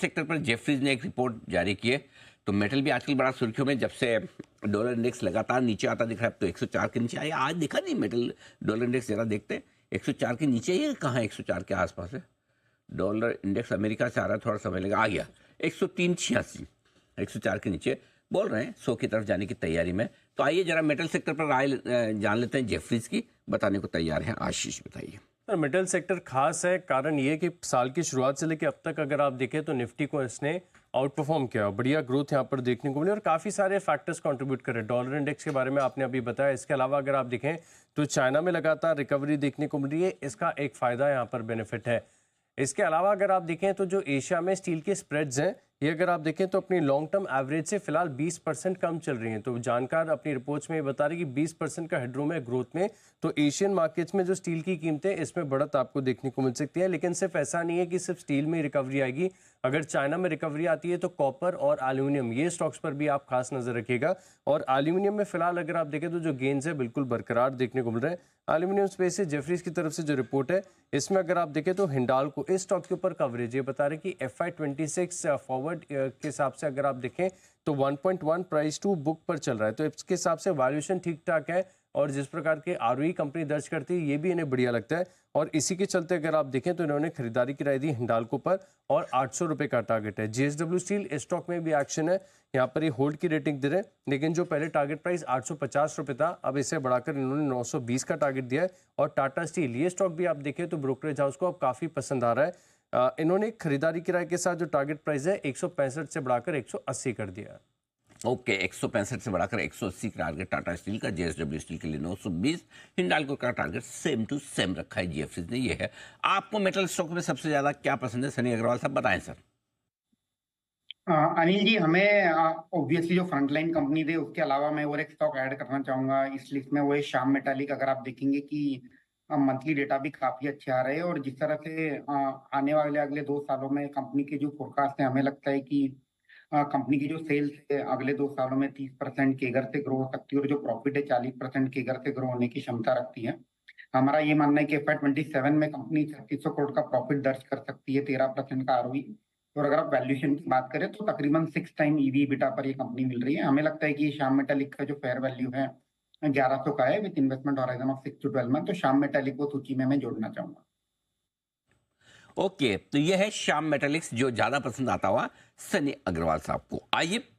Sector पर Jefferies ने एक रिपोर्ट जारी की है। तो मेटल भी आजकल बड़ा सुर्खियों में, जब से डॉलर इंडेक्स लगातार नीचे आता दिख रहा है। अब तो 104 के नीचे आया, आज दिखा नहीं मेटल डॉलर इंडेक्स, जरा देखते हैं 104 के नीचे ही है, कहाँ 104 के आसपास है डॉलर इंडेक्स। अमेरिका से आ रहा है, थोड़ा समय लगा, आ गया 103.86, 104 के नीचे बोल रहे हैं 100 की तरफ जाने की तैयारी में। तो आइए जरा मेटल सेक्टर पर राय जान लेते हैं जेफरीज की, बताने को तैयार है आशीष, बताइए। मेटल सेक्टर खास है, कारण ये कि साल की शुरुआत से लेकर अब तक अगर आप देखें तो निफ्टी को इसने आउट परफॉर्म किया, बढ़िया ग्रोथ यहाँ पर देखने को मिली और काफ़ी सारे फैक्टर्स कंट्रीब्यूट कर रहे हैं। डॉलर इंडेक्स के बारे में आपने अभी बताया, इसके अलावा अगर आप देखें तो चाइना में लगातार रिकवरी देखने को मिल रही है, इसका एक फ़ायदा यहाँ पर बेनिफिट है। इसके अलावा अगर आप देखें तो जो एशिया में स्टील के स्प्रेड्स हैं, ये अगर आप देखें तो अपनी लॉन्ग टर्म एवरेज से फिलहाल 20% कम चल रही हैं। तो जानकार अपनी रिपोर्ट्स में ये बता रहे कि 20% का हेडरूम है ग्रोथ में। तो एशियन मार्केट्स में जो स्टील की कीमतें, इसमें बढ़त आपको देखने को मिल सकती है। लेकिन सिर्फ ऐसा नहीं है कि सिर्फ स्टील में रिकवरी आएगी, अगर चाइना में रिकवरी आती है तो कॉपर और एल्यूमिनियम, ये स्टॉक्स पर भी आप खास नजर रखिएगा। और एल्यूमिनियम में फिलहाल अगर आप देखें तो जो गेन्स है बिल्कुल बरकरार देखने को मिल रहे हैं। एल्यूमिनियम स्पेस से जेफरीज की तरफ से जो रिपोर्ट है, इसमें अगर आप देखें तो हिंडाल्को इस स्टॉक के ऊपर कवरेज ये बता रहे कि FY26 फॉरवर्ड के हिसाब से अगर आप देखें तो 1.1 प्राइस टू बुक पर चल रहा है। तो इसके हिसाब से वैल्यूएशन ठीक ठाक है और जिस प्रकार के ROE कंपनी दर्ज करती है, ये भी इन्हें बढ़िया लगता है। और इसी के चलते अगर आप देखें तो इन्होंने खरीदारी की राय दी हिंडाल्को पर और 800 रुपए का टारगेट है। JSW स्टील इस स्टॉक में भी एक्शन है, यहाँ पर ये होल्ड की रेटिंग दे रहे हैं। लेकिन जो पहले टारगेट प्राइस 850 रुपए था, अब इसे बढ़ाकर इन्होंने 920 का टारगेट दिया है। और टाटा स्टील, ये स्टॉक भी आप देखें तो ब्रोकरेज हाउस को अब काफी पसंद आ रहा है। इन्होंने खरीदारी किराए के साथ जो टारगेट प्राइस है 165 से बढ़ाकर 180 कर दिया है। ओके, 165 से बढ़ाकर 180 का टारगेट टाटा स्टील का, JSW स्टील के लिए 920, हिंडाल्को का टारगेट सेम टू सेम रखा है जेफरीज ने। ये है। आपको मेटल स्टॉक में सबसे ज्यादा क्या पसंद है, सनी अग्रवाल साहब बताएं सर। अनिल जी, हमें ऑब्वियसली जो फ्रंटलाइन कंपनी थे उसके अलावा मैं और एक स्टॉक ऐड करना चाहूंगा इस लिस्ट में, वो है श्याम मेटालिक। अगर आप देखेंगे कि मंथली डेटा भी काफी अच्छे आ रहे हैं और जिस तरह से आने वाले अगले 2 सालों में कंपनी के जो फोरकास्ट है, हमें लगता है कि कंपनी की जो सेल्स है अगले 2 सालों में 30% केगर से ग्रो हो सकती है और जो प्रॉफिट है 40% केगर से ग्रो होने की क्षमता रखती है। हमारा ये मानना है कि FY27 में कंपनी 3600 करोड़ का प्रॉफिट दर्ज कर सकती है, 13% का ROE। और अगर आप वैल्यूएशन की बात करें तो तकरीबन 6 टाइम EV/EBITDA पर ये कंपनी मिल रही है। हमें लगता है कि श्याम मेटालिक का जो फेयर वैल्यू है 1100 का है, with investment horizon of 6 to 12 month. तो श्याम मेटालिक को सूची में मैं जोड़ना चाहूंगा। ओके, तो ये है श्याम मेटालिक्स, जो ज्यादा पसंद आता हुआ सनी अग्रवाल साहब को। आइए